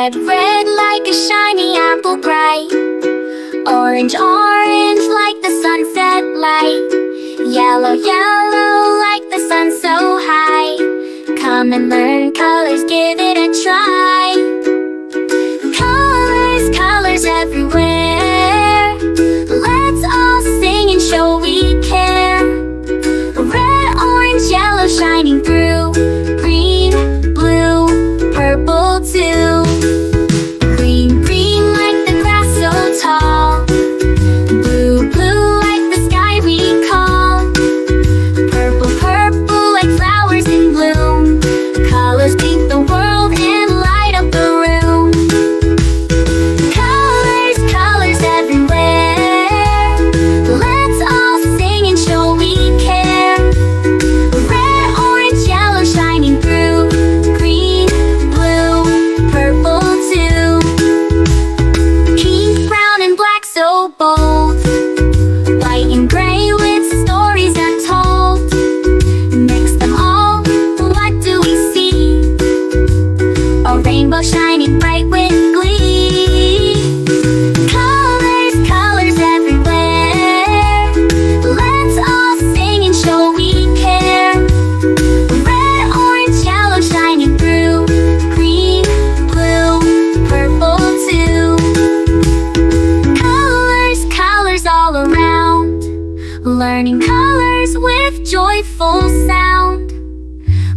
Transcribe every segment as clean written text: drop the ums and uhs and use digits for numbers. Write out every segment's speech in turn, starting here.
Red, red like a shiny apple bright. Orange, orange like the sunset light. Yellow, yellow like the sun so high. Come and learn colors, give it a try. Colors, colors everywhere. Let's all sing and show we care. Red, orange, yellow shining through. Green, blue, purple too. Green, green like the grass so tall. Blue, blue like the sky we call. Purple, purple like flowers in bloom. Colors paint the world and light up the room. Colors, colors everywhere. Let's all sing and show we care. Red, orange, yellow shining through. Green, blue, purple too. Pink, brown and black so bold. White and gray with stories untold. Mix them all, what do we see? A rainbow shining bright with glee. Colors, colors everywhere. Let's all sing and show we care. Red, orange, yellow shining through. Green, blue, purple too. Colors, colors all around. Learning colors with joyful sound.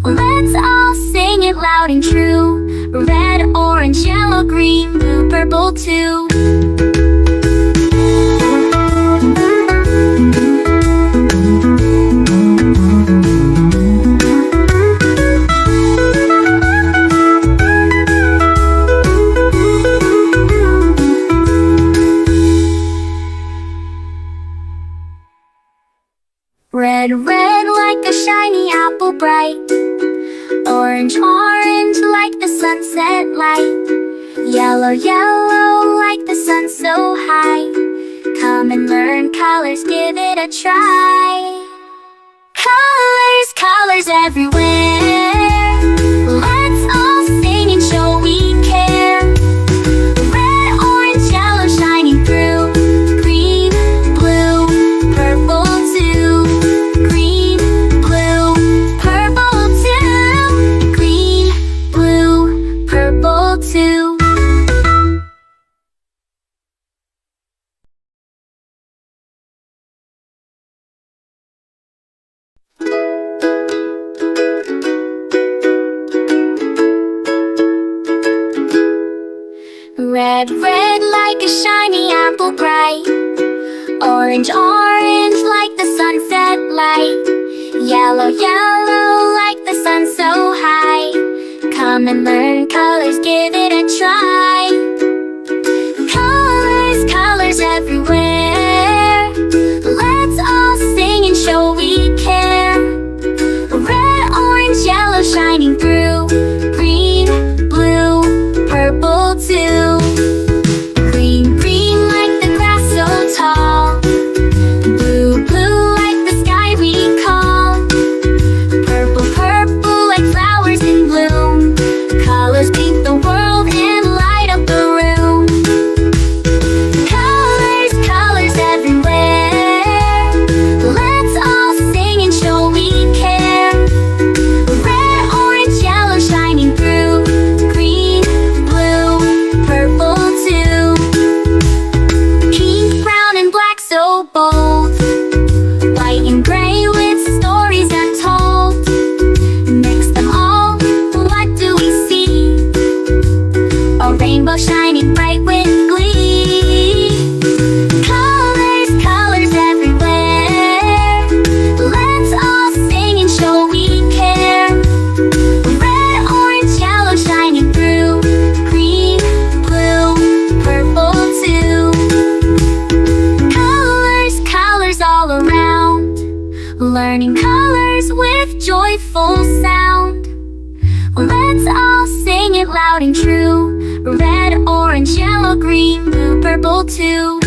Let's all sing it loud and true. Red, orange, yellow, green, blue, purple too. Red, red like a shiny apple bright. Orange, orange like the sunset light. Yellow, yellow like the sun so high. Come and learn colors, give it a try. Colors, colors everywhere. Let's all sing and show we care. Red, orange, yellow shining through. Green, blue, purple too. Green, blue, purple too. Green, blue, purple too. Red, red like a shiny apple bright. Orange, orange like the sunset light. Yellow, yellow like the sun so high. Come and learn colors, give it a try. Colors, colors everywhere. Let's all sing and show we care. Red, orange, yellow shining through. Green, blue, purple too. Green, green like the grass so tall. Blue, blue like the sky we call. Purple, purple like flowers in bloom. Colors paint the world and light up the room. Colors, colors everywhere. Let's all sing and show we care. Red, orange, yellow shining through. Green, blue, purple too. Pink, brown and black so bold. White and gray with stories untold. Mix them all, what do we see? A rainbow shining bright with glee. Colors, colors everywhere. Let's all sing and show we care. Red, orange, yellow shining through. Green, blue, purple too. Colors, colors all around. Learning colors with joyful sound. Let's all sing it loud and true. Red, orange, yellow, green, blue, purple too.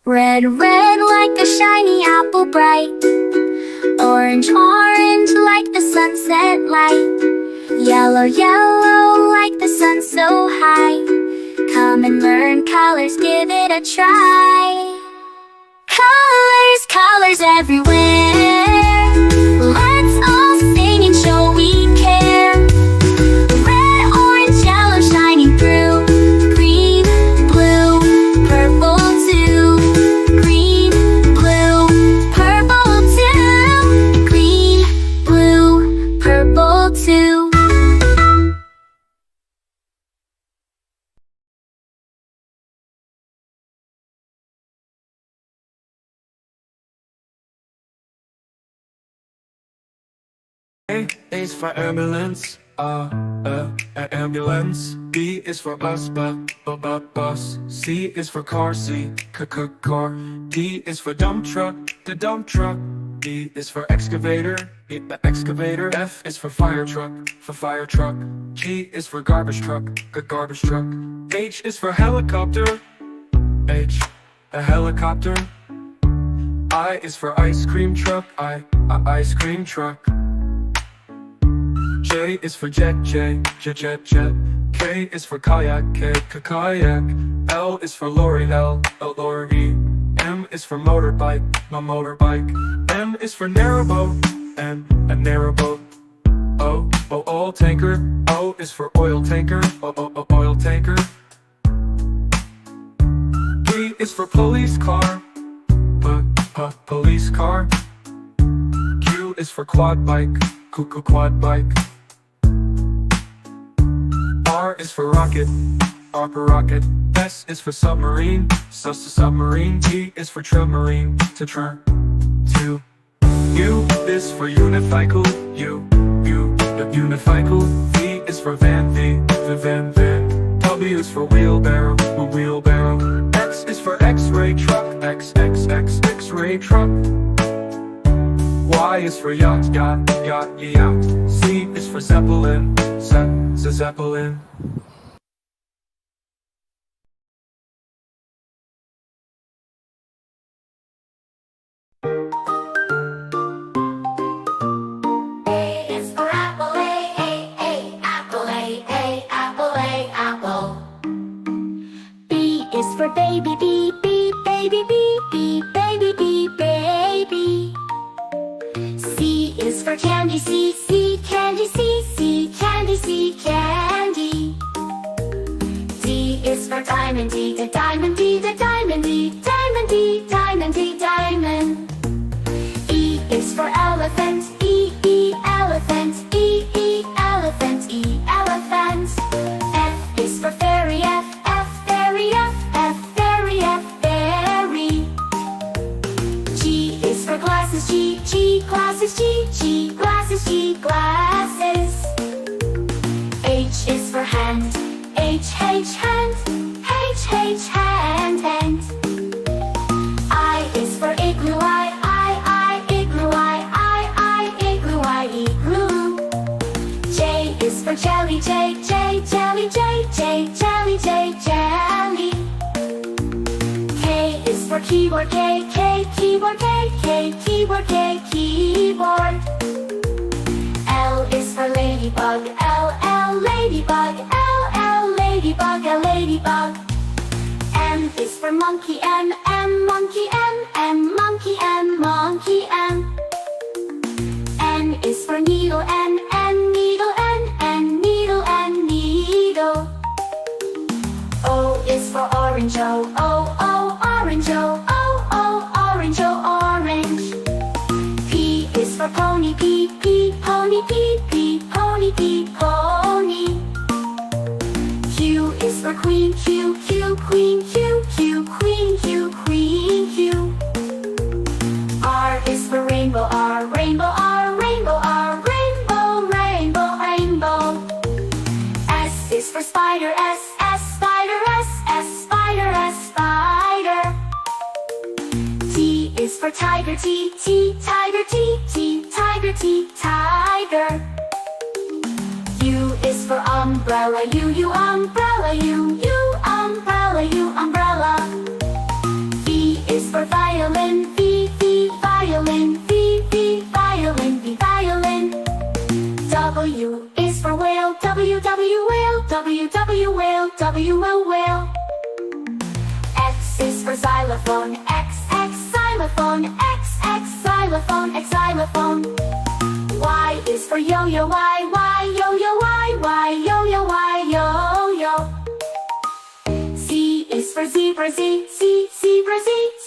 Red, red like a shiny apple bright. Orange, orange like the sunset light. Yellow, yellow like the sun so high. Come and learn colors, give it a try. Colors, colors everywhere. Let's all sing and show we care. Red, orange, yellow shining through. Green, blue, purple too. Green, blue, purple too. Green, blue, purple too. A is for ambulance, ambulance. B is for bus, bus. C is for car, car. D is for dump truck, the dump truck. E is for excavator, the excavator. F is for fire truck, G is for garbage truck, garbage truck. H is for helicopter, a helicopter. I is for ice cream truck, ice cream truck. J is for jet. K is for kayak, kayak. L is for lorry, lorry. M is for motorbike, motorbike. N is for narrowboat, a narrowboat. O, oil tanker. O is for oil tanker, oil tanker. P is for police car, police car. Q is for quad bike. R is for rocket, rocket. S is for submarine, submarine. T is for submarine, to. U is for unicycle, the unicycle. V is for van, the van. W is for wheelbarrow, wheelbarrow. X is for X-ray truck, X-ray truck. Y is for yacht. Z is for zeppelin, zeppelin. A is for apple, apple, apple. B is for baby, baby, baby. C is for candy, candy, candy. D is for diamond, the diamond, diamond. E is for elephant, elephant, elephant. F is for fairy, fairy. G is for glasses, glasses. H is for hand, hand. I is for igloo, igloo. J is for jelly, jelly. K is for keyboard, keyboard. L is for ladybug, ladybug. M is for monkey, monkey. N is for needle, needle. O is for orange, orange. P is for pony, pony. Q is for queen, queen. R is for rainbow, rainbow. S is for spider, spider. T is for tiger, tiger. U is for umbrella, umbrella. V is W, whale. X is for xylophone, X xylophone, X xylophone, X xylophone. Y is for yo-yo, Y yo-yo, Y yo-yo, Y yo-yo. Z is for zebra, Z zebra, Z